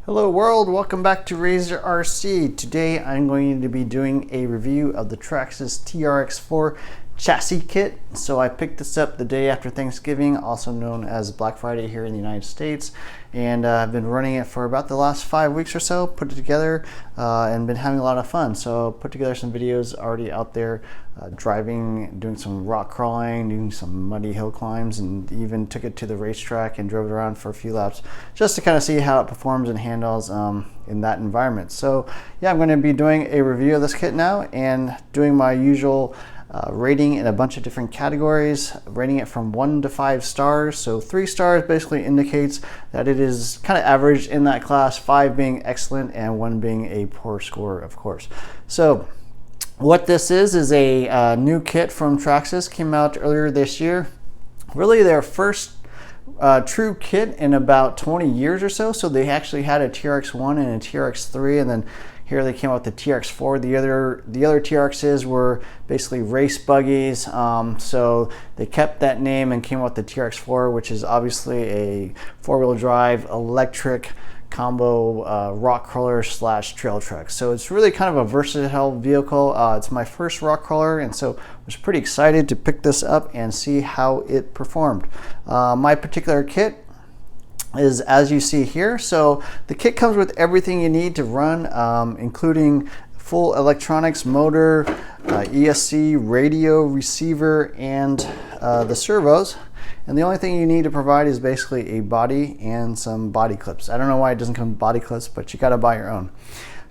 Hello world, welcome back to Razor RC. Today I'm going to be doing a review of the Traxxas TRX-4 chassis kit. So I picked this up the day after Thanksgiving, also known as Black Friday here in the United States, and I've been running it for about the last 5 weeks or so, put it together and been having a lot of fun. So put together some videos already out there, driving, doing some rock crawling, doing some muddy hill climbs, and even took it to the racetrack and drove it around for a few laps just to kind of see how it performs and handles in that environment. So yeah, I'm going to be doing a review of this kit now and doing my usual rating in a bunch of different categories, rating it from 1 to 5 stars. So 3 stars basically indicates that it is kind of average in that class, 5 being excellent and 1 being a poor score, of course. So what this is a new kit from Traxxas, came out earlier this year. Really their first true kit in about 20 years or so. So they actually had a TRX-1 and a TRX-3, and then here they came out with the TRX-4. The other TRXs were basically race buggies. So they kept that name and came out with the TRX-4, which is obviously a 4-wheel drive electric combo rock crawler slash trail truck. So it's really kind of a versatile vehicle. It's my first rock crawler, and so I was pretty excited to pick this up and see how it performed. My particular kit is as you see here. So the kit comes with everything you need to run, including full electronics, motor, ESC, radio, receiver, and the servos. And the only thing you need to provide is basically a body and some body clips. I don't know why it doesn't come with body clips, but you got to buy your own.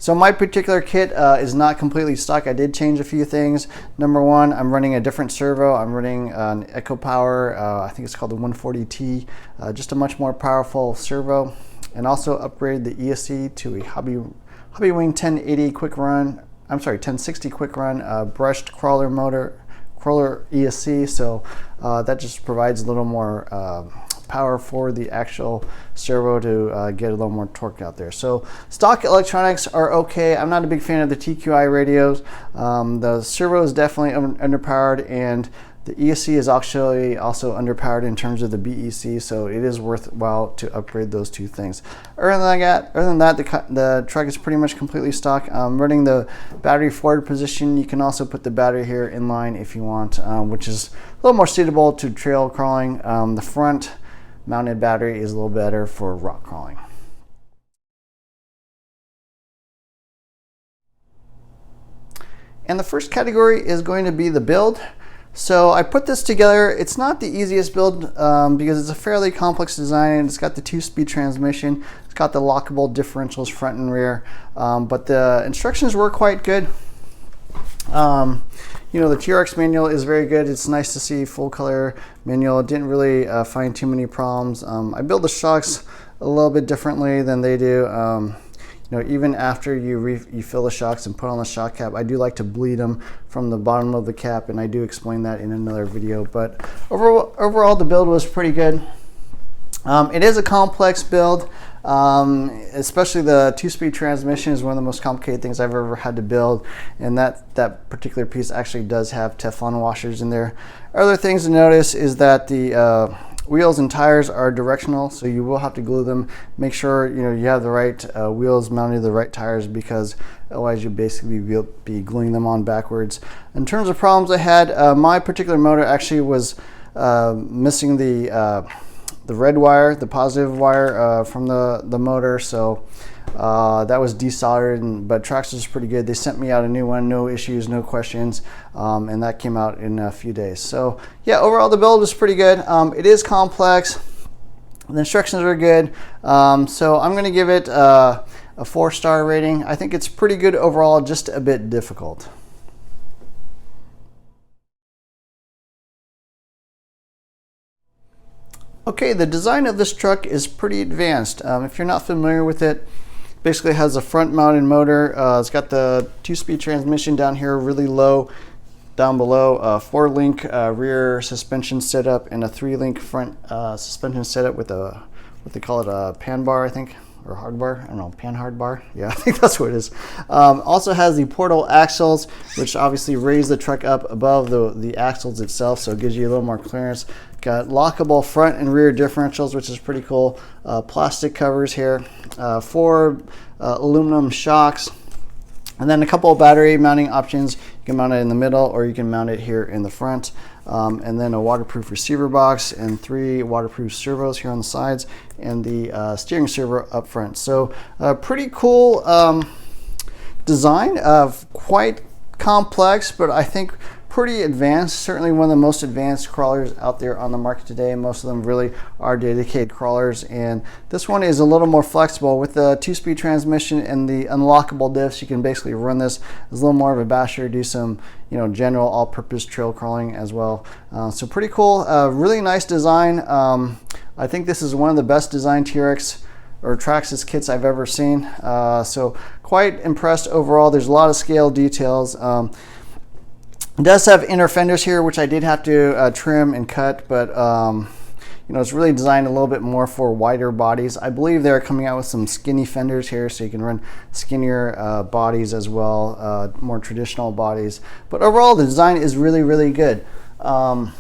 So my particular kit is not completely stock. I did change a few things. Number one, I'm running a different servo. I'm running an Echo Power, I think it's called the 140T, just a much more powerful servo. And also upgrade the ESC to a Hobbywing 1080 quick run, 1060 quick run, brushed crawler ESC. So that just provides a little more power for the actual servo to get a little more torque out there. So stock electronics are okay. I'm not a big fan of the TQI radios. The servo is definitely underpowered, and the ESC is actually also underpowered in terms of the BEC, so it is worthwhile to upgrade those two things. Other than that, the truck is pretty much completely stock. Running the battery forward position. You can also put the battery here in line if you want, which is a little more suitable to trail crawling. The front mounted battery is a little better for rock crawling. And the first category is going to be the build. So I put this together. It's not the easiest build because it's a fairly complex design, and it's got the 2-speed transmission. It's got the lockable differentials front and rear, but the instructions were quite good. You know, the TRX manual is very good. It's nice to see full color manual. Didn't really find too many problems. I build the shocks a little bit differently than they do. You know, even after you fill the shocks and put on the shock cap, I do like to bleed them from the bottom of the cap, and I do explain that in another video. But overall the build was pretty good. It is a complex build, especially the 2-speed transmission is one of the most complicated things I've ever had to build, and that particular piece actually does have Teflon washers in there. Other things to notice is that the wheels and tires are directional, so you will have to glue them. Make sure you have the right wheels mounted to the right tires, because otherwise you'll basically be gluing them on backwards. In terms of problems I had, my particular motor actually was missing the red wire, the positive wire from the motor, so that was desoldered, but Traxxas is pretty good. They sent me out a new one, no issues, no questions, and that came out in a few days. So yeah, overall the build was pretty good. It is complex. The instructions are good. So I'm going to give it a 4-star rating. I think it's pretty good overall, just a bit difficult. Okay, the design of this truck is pretty advanced. If you're not familiar with it, basically has a front mounted motor. It's got the 2-speed transmission down here really low, down below, 4-link rear suspension setup, and a 3-link front suspension setup with a, what they call it, a pan bar, I think, or hard bar. I don't know, pan hard bar. Yeah, I think that's what it is. Also has the portal axles, which obviously raise the truck up above the axles itself, so it gives you a little more clearance. Got lockable front and rear differentials, which is pretty cool. Plastic covers here, 4 aluminum shocks, and then a couple of battery mounting options. You can mount it in the middle, or you can mount it here in the front. And then a waterproof receiver box and 3 waterproof servos here on the sides, and the steering servo up front. So pretty cool design, of quite complex, but I think pretty advanced. Certainly one of the most advanced crawlers out there on the market today. Most of them really are dedicated crawlers, and this one is a little more flexible with the 2-speed transmission and the unlockable diffs. You can basically run this as a little more of a basher, do some general all-purpose trail crawling as well. So pretty cool, really nice design. I think this is one of the best designed TRX or Traxxas kits I've ever seen. So quite impressed overall. There's a lot of scale details. It does have inner fenders here, which I did have to trim and cut, but it's really designed a little bit more for wider bodies. I believe they're coming out with some skinny fenders here, so you can run skinnier bodies as well, more traditional bodies. But overall, the design is really, really good. I'm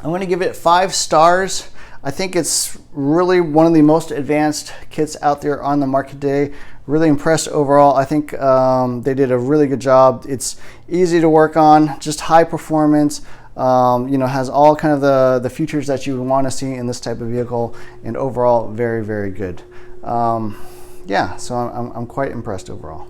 going to give it 5 stars. I think it's really one of the most advanced kits out there on the market today. Really impressed overall. I think they did a really good job. It's easy to work on, just high performance. Has all kind of the features that you would want to see in this type of vehicle, and overall very, very good. Yeah, so I'm quite impressed overall.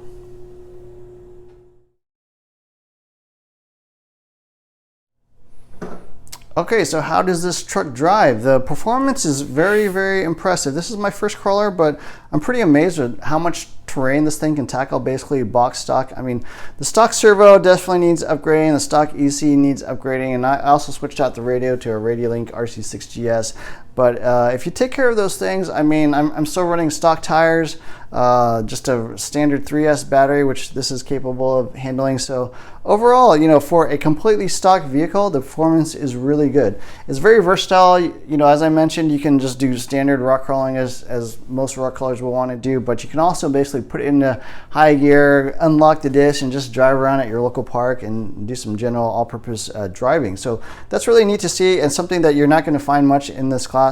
Okay, so how does this truck drive? The performance is very, very impressive. This is my first crawler, but I'm pretty amazed at how much terrain this thing can tackle, basically box stock. I mean, the stock servo definitely needs upgrading, the stock EC needs upgrading, and I also switched out the radio to a Radiolink RC6GS. But if you take care of those things, I mean, I'm still running stock tires, just a standard 3S battery, which this is capable of handling. So overall, for a completely stock vehicle, the performance is really good. It's very versatile. As I mentioned, you can just do standard rock crawling as most rock crawlers will want to do, but you can also basically put it into high gear, unlock the disc, and just drive around at your local park and do some general all-purpose driving. So that's really neat to see, and something that you're not going to find much in this class.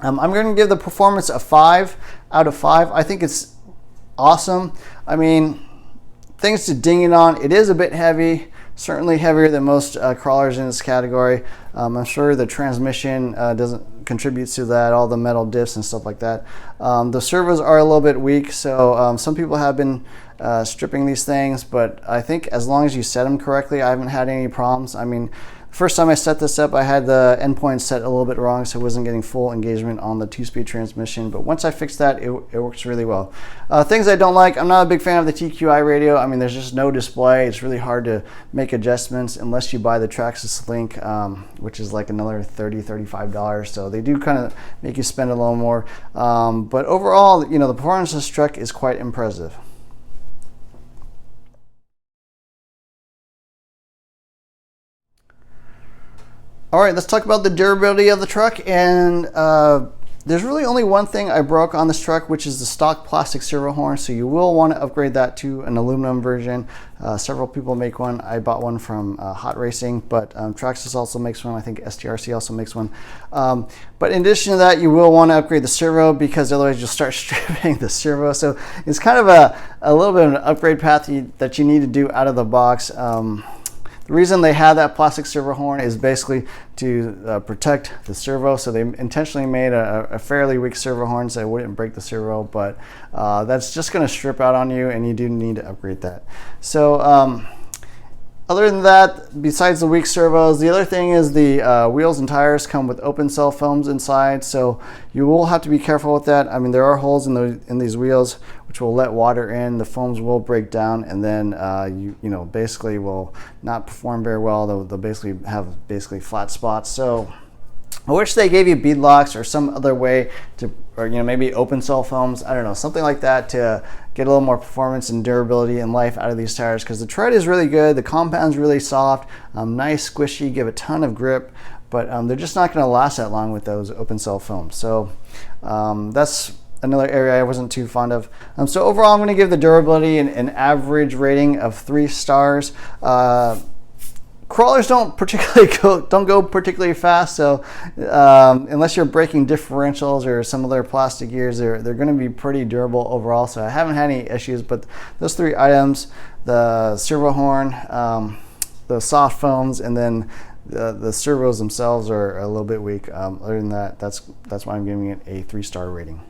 I'm going to give the performance a 5 out of 5. I think it's awesome. I mean, things to ding it on. It is a bit heavy, certainly heavier than most crawlers in this category. I'm sure the transmission doesn't contribute to that, all the metal diffs and stuff like that. The servos are a little bit weak, so some people have been stripping these things, but I think as long as you set them correctly, I haven't had any problems. I mean, first time I set this up, I had the endpoint set a little bit wrong, so I wasn't getting full engagement on the 2-speed transmission. But once I fixed that, it works really well. Things I don't like, I'm not a big fan of the TQI radio. I mean, there's just no display. It's really hard to make adjustments unless you buy the Traxxas Link, which is like another $30, $35. So they do kind of make you spend a little more. But overall, the performance of this truck is quite impressive. All right, let's talk about the durability of the truck. And there's really only one thing I broke on this truck, which is the stock plastic servo horn. So you will want to upgrade that to an aluminum version. Several people make one. I bought one from Hot Racing, but Traxxas also makes one. I think STRC also makes one. But in addition to that, you will want to upgrade the servo, because otherwise you'll start stripping the servo. So it's kind of a little bit of an upgrade path that you need to do out of the box. The reason they have that plastic servo horn is basically to protect the servo. So they intentionally made a fairly weak servo horn so it wouldn't break the servo, but that's just going to strip out on you, and you do need to upgrade that. So other than that, besides the weak servos, the other thing is the wheels and tires come with open cell foams inside, so you will have to be careful with that. I mean, there are holes in these wheels which will let water in. The foams will break down, and then you basically will not perform very well. They'll basically have flat spots. So I wish they gave you bead locks or some other way to, or maybe open cell foams, I don't know, something like that to get a little more performance and durability and life out of these tires, because the tread is really good, the compound's really soft, nice, squishy, give a ton of grip, but they're just not going to last that long with those open cell foams. So that's another area I wasn't too fond of. So overall, I'm going to give the durability an average rating of 3 stars. crawlers don't go particularly fast, so unless you're breaking differentials or some other plastic gears, they're going to be pretty durable overall. So I haven't had any issues. But those 3 items, the servo horn, the soft foams, and then the servos themselves are a little bit weak. Other than that, that's why I'm giving it a 3-star rating.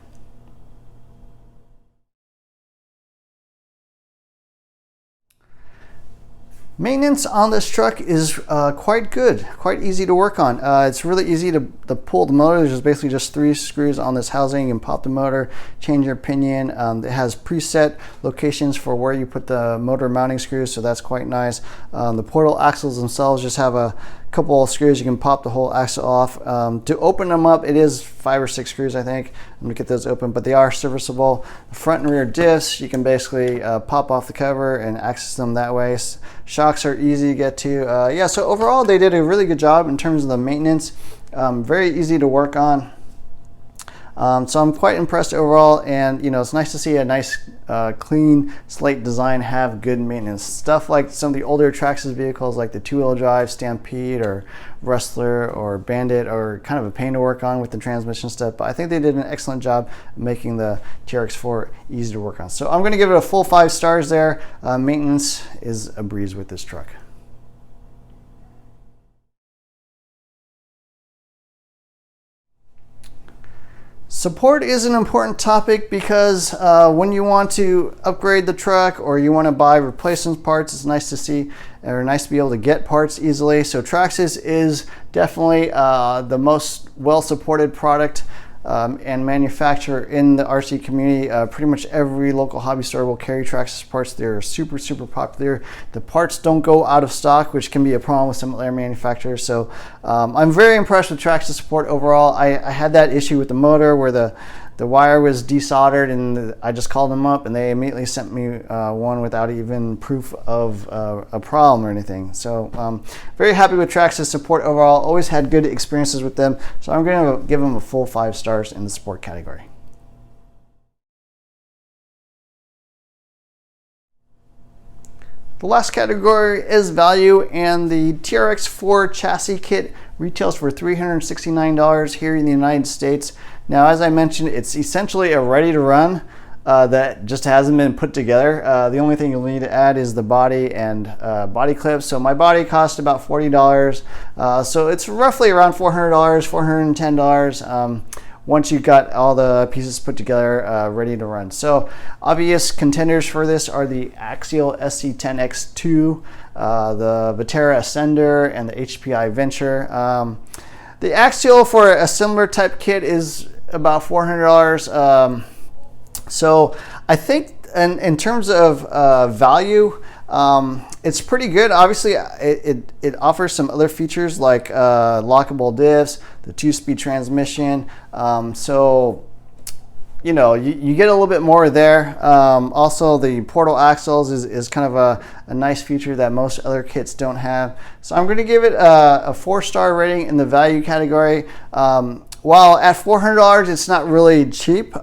Maintenance on this truck is quite good, quite easy to work on. It's really easy to pull the motor. There's basically just 3 screws on this housing. You can pop the motor, change your pinion. It has preset locations for where you put the motor mounting screws, so that's quite nice. The portal axles themselves just have a couple of screws. You can pop the whole axle off. To open them up, it is 5 or 6 screws, I think. I'm gonna get those open, but they are serviceable. The front and rear diffs, you can basically pop off the cover and access them that way. Shocks are easy to get to. Yeah, so overall they did a really good job in terms of the maintenance. Very easy to work on. So I'm quite impressed overall, and you know, it's nice to see a nice clean slate design have good maintenance. Stuff like some of the older Traxxas vehicles like the 2-wheel drive Stampede or Wrestler or Bandit are kind of a pain to work on with the transmission stuff, but I think they did an excellent job making the TRX-4 easy to work on. So I'm going to give it a full 5 stars there. Maintenance is a breeze with this truck. Support is an important topic because when you want to upgrade the truck or you want to buy replacement parts, it's nice to see or nice to be able to get parts easily. So Traxxas is definitely the most well-supported product and manufacturer in the RC community. Pretty much every local hobby store will carry Traxxas parts. They're super popular. The parts don't go out of stock, which can be a problem with some other manufacturers. So I'm very impressed with Traxxas support overall. I had that issue with the motor where the wire was desoldered, and I just called them up and they immediately sent me one without even proof of a problem or anything. So very happy with Traxxas support overall. Always had good experiences with them. So I'm going to give them a full 5 stars in the support category. The last category is value, and the TRX-4 chassis kit retails for $369 here in the United States. Now, as I mentioned, it's essentially a ready to run that just hasn't been put together. The only thing you'll need to add is the body and body clips. So my body cost about $40. So it's roughly around $400, $410. Once you've got all the pieces put together, ready to run. So obvious contenders for this are the Axial SC10X2, the Vitera Ascender, and the HPI Venture. The Axial for a similar type kit is about $400. So I think in terms of value, it's pretty good. Obviously, it offers some other features like lockable diffs, the 2-speed transmission. So, you know, you get a little bit more there. Also, the portal axles is kind of a nice feature that most other kits don't have. So I'm going to give it a 4-star rating in the value category. While at $400, it's not really cheap,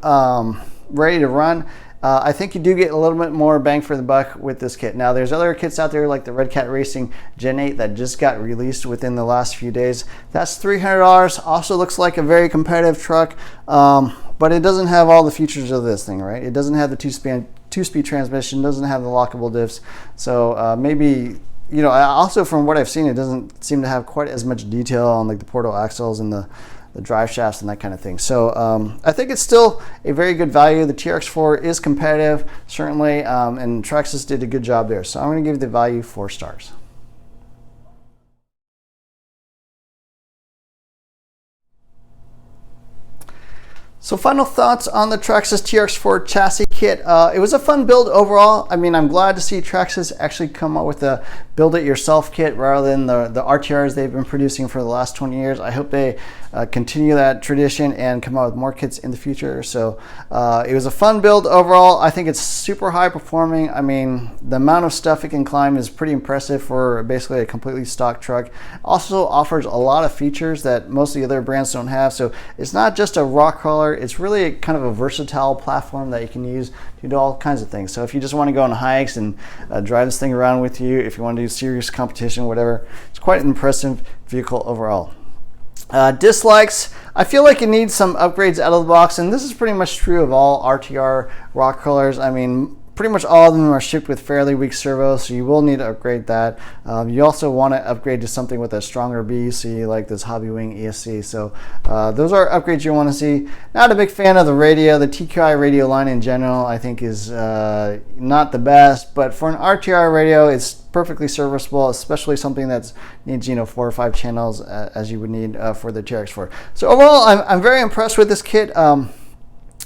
ready to run. I think you do get a little bit more bang for the buck with this kit. Now, there's other kits out there like the Red Cat Racing Gen 8 that just got released within the last few days. That's $300. Also looks like a very competitive truck, but it doesn't have all the features of this thing, right? It doesn't have the 2-speed transmission, doesn't have the lockable diffs. So maybe, you know, also from what I've seen, it doesn't seem to have quite as much detail on like the portal axles and the drive shafts and that kind of thing. So I think it's still a very good value. The TRX-4 is competitive, certainly, and Traxxas did a good job there. So I'm going to give the value 4 stars. So final thoughts on the Traxxas TRX-4 chassis kit. It was a fun build overall. I mean, I'm glad to see Traxxas actually come up with a build-it-yourself kit rather than the RTRs they've been producing for the last 20 years. I hope they continue that tradition and come out with more kits in the future. So it was a fun build overall. I think it's super high performing. I mean, the amount of stuff it can climb is pretty impressive for basically a completely stock truck. Also offers a lot of features that most of the other brands don't have. So it's not just a rock crawler. It's really kind of a versatile platform that you can use to do all kinds of things. So if you just want to go on hikes and drive this thing around with you, if you want to do serious competition, whatever, it's quite an impressive vehicle overall. Dislikes, I feel like it needs some upgrades out of the box, and this is pretty much true of all RTR rock crawlers. I mean, pretty much all of them are shipped with fairly weak servos, so you will need to upgrade that. You also want to upgrade to something with a stronger BUC, like this Hobbywing ESC. So those are upgrades you want to see. Not a big fan of the radio. The TQI radio line in general, I think, is not the best, but for an RTR radio, it's perfectly serviceable, especially something that needs 4 or 5 channels as you would need for the TRX-4. So overall, I'm very impressed with this kit.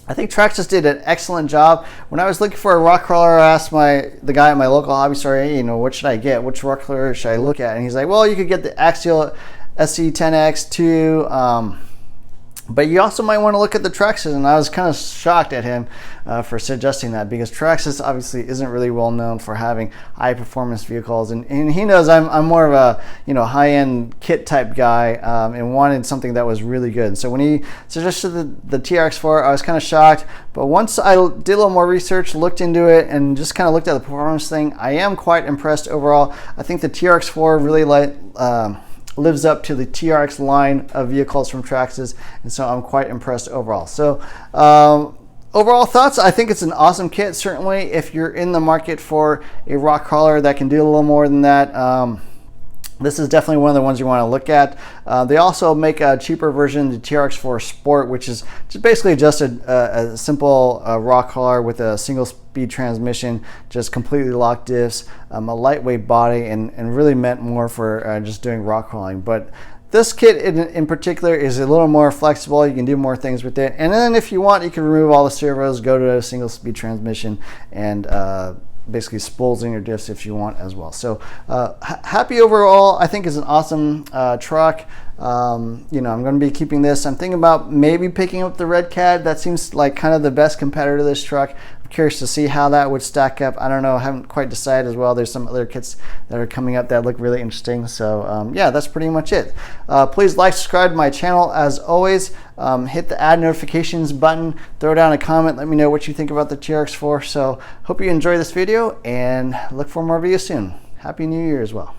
I think Traxxas did an excellent job. When I was looking for a rock crawler, I asked the guy at my local hobby store, hey, what should I get? Which rock crawler should I look at? And he's like, well, you could get the Axial SC10X2, but you also might want to look at the Traxxas. And I was kind of shocked at him for suggesting that, because Traxxas obviously isn't really well known for having high performance vehicles, and he knows I'm more of a high-end kit type guy, and wanted something that was really good. So when he suggested the TRX-4, I was kind of shocked, but once I did a little more research, looked into it, and just kind of looked at the performance thing, I am quite impressed overall. I think the TRX-4 really lives up to the TRX line of vehicles from Traxxas, and so I'm quite impressed overall. So overall thoughts, I think it's an awesome kit. Certainly if you're in the market for a rock crawler that can do a little more than that, this is definitely one of the ones you want to look at. They also make a cheaper version, the TRX-4 Sport, which is basically just a simple rock crawler with a single speed transmission, just completely locked diffs, a lightweight body, and really meant more for just doing rock crawling. But this kit in particular is a little more flexible. You can do more things with it. And then if you want, you can remove all the servos, go to a single speed transmission, and basically spools in your diffs if you want as well. So happy overall. I think it's an awesome truck. I'm going to be keeping this. I'm thinking about maybe picking up the Red Cat. That seems like kind of the best competitor to this truck. I'm curious to see how that would stack up. I don't know. I haven't quite decided as well. There's some other kits that are coming up that look really interesting. So yeah, that's pretty much it. Please like, subscribe to my channel as always. Hit the add notifications button, throw down a comment, let me know what you think about the TRX-4. So hope you enjoy this video, and look for more videos soon. Happy New Year as well.